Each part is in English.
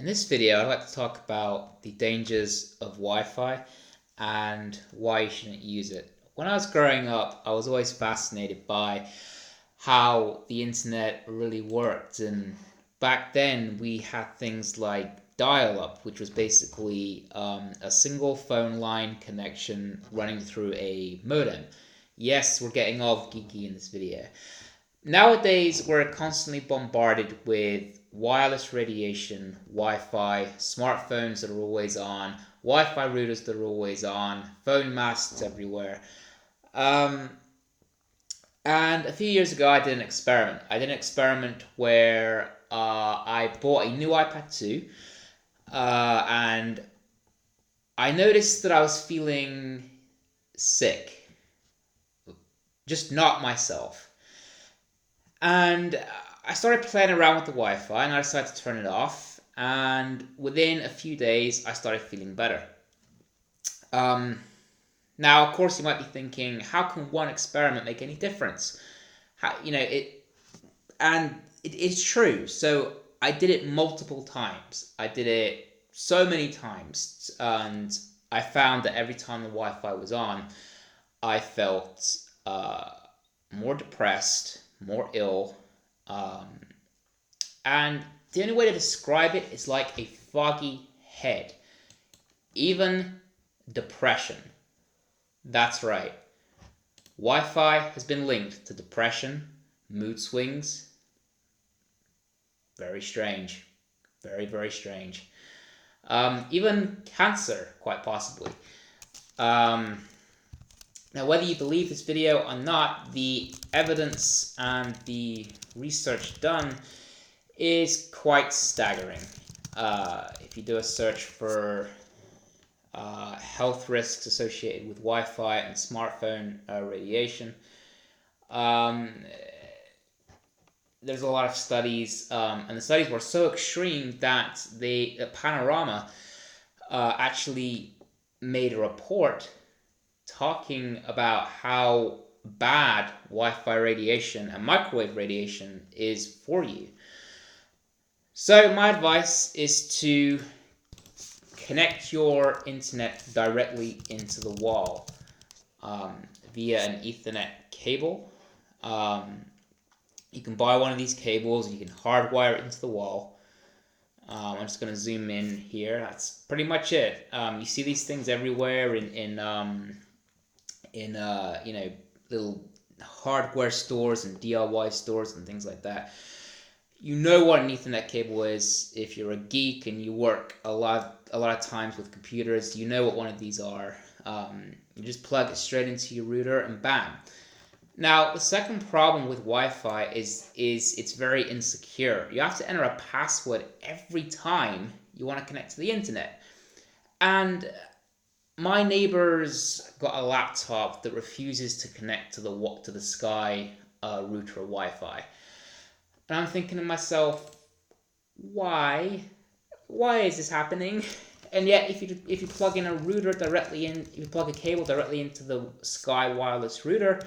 In this video, I'd like to talk about the dangers of Wi-Fi and why you shouldn't use it. When I was growing up, I was always fascinated by how the internet really worked, and back then we had things like dial-up, which was basically a single phone line connection running through a modem. Yes, we're getting all geeky in this video. Nowadays, we're constantly bombarded with wireless radiation, Wi-Fi, smartphones that are always on, Wi-Fi routers that are always on, phone masts everywhere. Um, and a few years ago, I did an experiment. I did an experiment where I bought a new iPad 2, and I noticed that I was feeling sick, just not myself. And I started playing around with the Wi-Fi and I decided to turn it off. And within a few days, I started feeling better. Um, Now, of course, you might be thinking, how can one experiment make any difference? It's true. So I did it multiple times. I did it so many times, and I found that every time the Wi-Fi was on, I felt more depressed, more ill, um, and the only way to describe it is like a foggy head. Even depression. That's right. Wi-Fi has been linked to depression, mood swings. Very strange. Very, very strange. Even cancer, quite possibly. Um, Now, whether you believe this video or not, the evidence and the research done is quite staggering. If you do a search for health risks associated with Wi-Fi and smartphone radiation, there's a lot of studies, and the studies were so extreme that Panorama actually made a report talking about how bad Wi-Fi radiation and microwave radiation is for you. So my advice is to connect your internet directly into the wall via an Ethernet cable. You can buy one of these cables and you can hardwire it into the wall. I'm just going to zoom in here. That's pretty much it. You see these things everywhere in little hardware stores and DIY stores and things like that. You know what an Ethernet cable is. If you're a geek and you work a lot of times with computers, you know what one of these are. You just plug it straight into your router and bam. Now, the second problem with Wi-Fi is it's very insecure. You have to enter a password every time you want to connect to the internet. And my neighbor's got a laptop that refuses to connect to the Sky router Wi-Fi, and I'm thinking to myself, why? Why is this happening? And yet, if you plug in a router directly in, if you plug a cable directly into the Sky wireless router,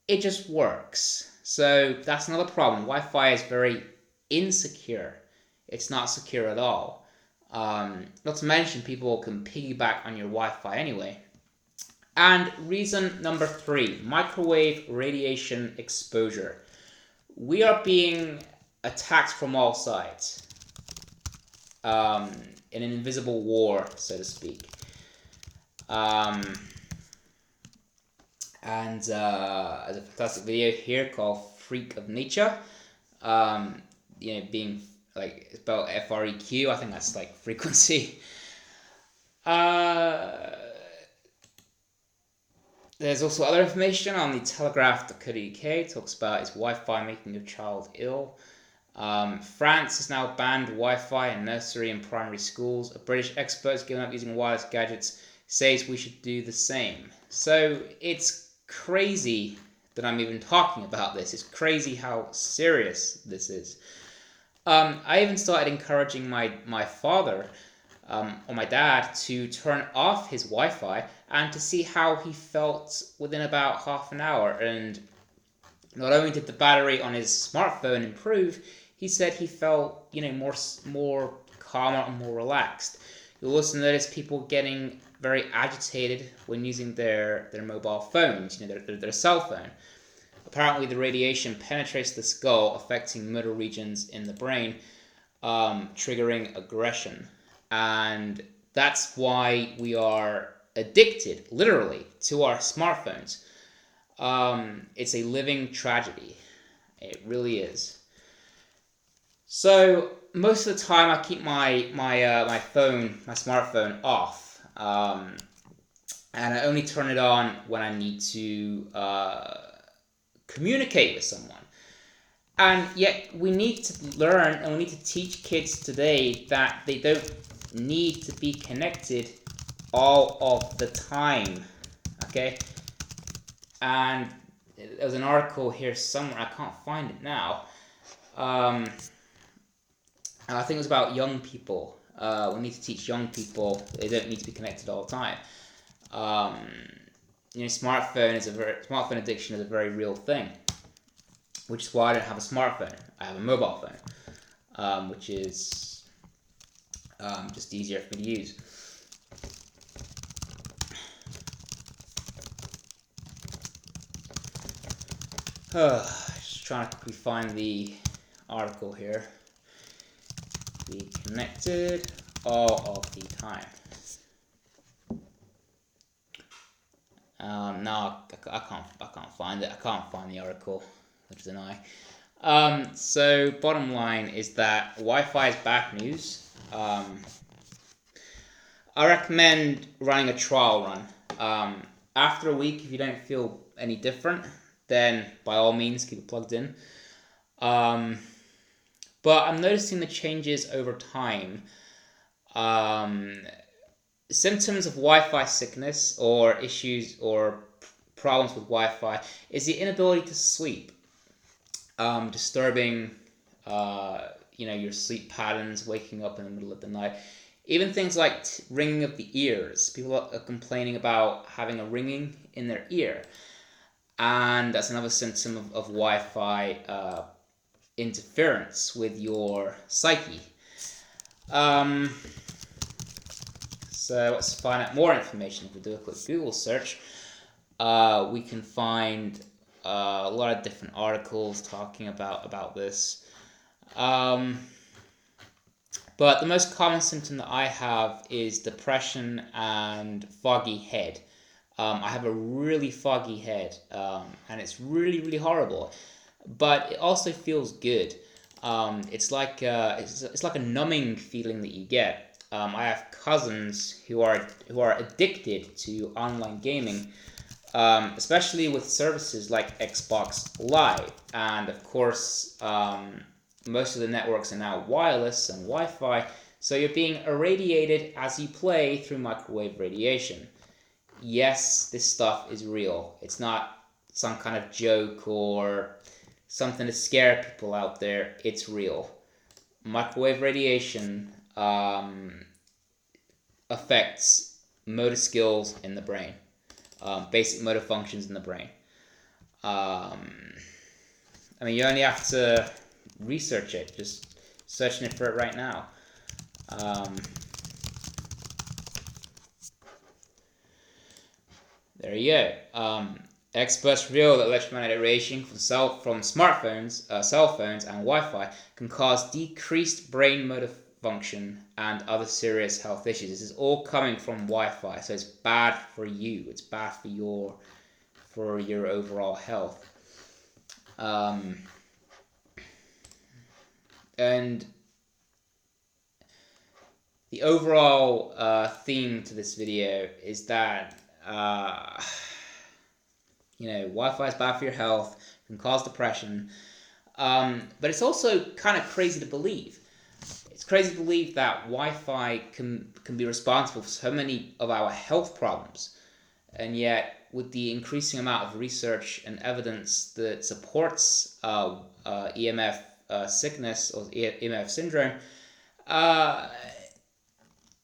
it just works. So that's another problem. Wi-Fi is very insecure. It's not secure at all. Not to mention, people can piggyback on your Wi-Fi anyway. And reason number 3, microwave radiation exposure. We are being attacked from all sides, in an invisible war, so to speak. There's a fantastic video here called Freak of Nature. Being like spelled FREQ. I think that's like frequency. There's also other information on the telegraph.co.uk. Talks about is Wi-Fi making your child ill. France has now banned Wi-Fi in nursery and primary schools. A British expert has given up using wireless gadgets, says we should do the same. So it's crazy that I'm even talking about this. It's crazy how serious this is. I even started encouraging my father or my dad to turn off his Wi-Fi and to see how he felt within about half an hour. And not only did the battery on his smartphone improve, he said he felt more calmer and more relaxed. You'll also notice people getting very agitated when using their mobile phones, their cell phone. Apparently, the radiation penetrates the skull, affecting motor regions in the brain, triggering aggression. And that's why we are addicted, literally, to our smartphones. It's a living tragedy. It really is. So most of the time, I keep my smartphone off, and I only turn it on when I need to communicate with someone. And yet, we need to learn and we need to teach kids today that they don't need to be connected all of the time. Okay? And there's an article here somewhere, I can't find it now. And I think it was about young people. We need to teach young people they don't need to be connected all the time. Smartphone addiction is a very real thing, which is why I don't have a smartphone. I have a mobile phone, which is just easier for me to use. Just trying to quickly find the article here. Be connected all of the time. No, I can't find it. I can't find the article, which is an I. So bottom line is that Wi-Fi is bad news. I recommend running a trial run. After a week, if you don't feel any different, then by all means keep it plugged in. But I'm noticing the changes over time. Symptoms of Wi-Fi sickness or issues or problems with Wi-Fi is the inability to sleep, disturbing your sleep patterns, waking up in the middle of the night. Even things like ringing of the ears. People are complaining about having a ringing in their ear. And that's another symptom of Wi-Fi interference with your psyche. So let's find out more information. If we do a quick Google search, we can find a lot of different articles talking about this. But the most common symptom that I have is depression and foggy head. I have a really foggy head, and it's really, really horrible. But it also feels good. It's like a numbing feeling that you get. I have cousins who are addicted to online gaming, especially with services like Xbox Live, and of course, most of the networks are now wireless and Wi-Fi, so you're being irradiated as you play through microwave radiation. Yes, this stuff is real. It's not some kind of joke or something to scare people out there. It's real. Microwave radiation affects motor skills in the brain, basic motor functions in the brain. You only have to research it. Just searching it for it right now. There you go. Experts reveal that electromagnetic radiation from smartphones, cell phones, and Wi-Fi can cause decreased brain motor function and other serious health issues. This is all coming from Wi-Fi, so it's bad for you. It's bad for your overall health. And the overall theme to this video is that Wi-Fi is bad for your health, can cause depression, but it's also kind of crazy to believe. It's crazy to believe that Wi-Fi can be responsible for so many of our health problems, and yet with the increasing amount of research and evidence that supports EMF sickness or EMF syndrome,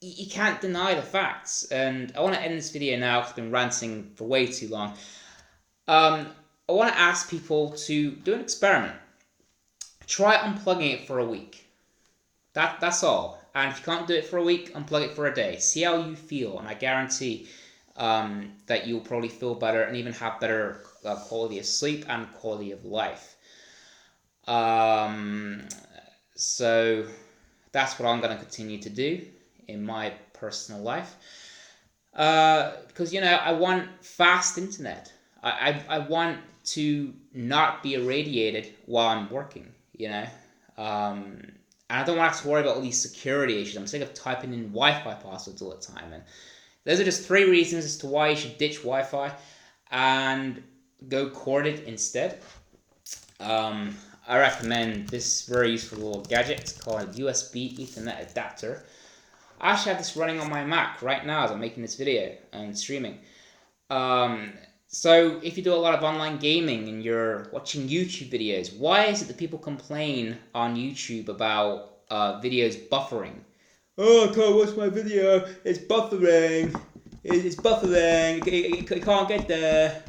you can't deny the facts. And I want to end this video now because I've been ranting for way too long. I want to ask people to do an experiment. Try unplugging it for a week. That's all. And if you can't do it for a week, unplug it for a day. See how you feel, and I guarantee that you'll probably feel better and even have better quality of sleep and quality of life. So that's what I'm going to continue to do in my personal life. Because, I want fast internet. I want to not be irradiated while I'm working, and I don't want to have to worry about all these security issues. I'm sick of typing in Wi-Fi passwords all the time. And those are just 3 reasons as to why you should ditch Wi-Fi and go corded instead. I recommend this very useful little gadget called USB Ethernet adapter. I actually have this running on my Mac right now as I'm making this video and streaming. So if you do a lot of online gaming and you're watching YouTube videos, why is it that people complain on YouTube about videos buffering? Oh, I can't watch my video, it's buffering. It's buffering, it can't get there.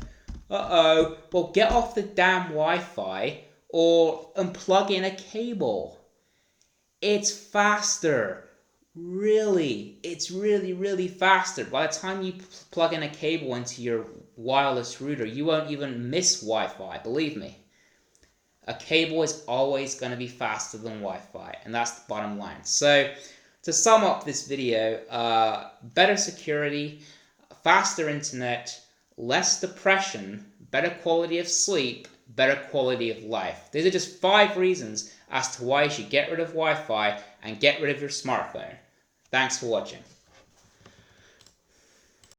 Uh-oh. Well, get off the damn Wi-Fi or unplug in a cable. It's faster. Really, it's really faster. By the time you plug in a cable into your wireless router, you won't even miss Wi-Fi, believe me. A cable is always going to be faster than Wi-Fi, and that's the bottom line. So, to sum up this video, better security, faster internet, less depression, better quality of sleep, better quality of life. These are just 5 reasons as to why you should get rid of Wi-Fi and get rid of your smartphone. Thanks for watching.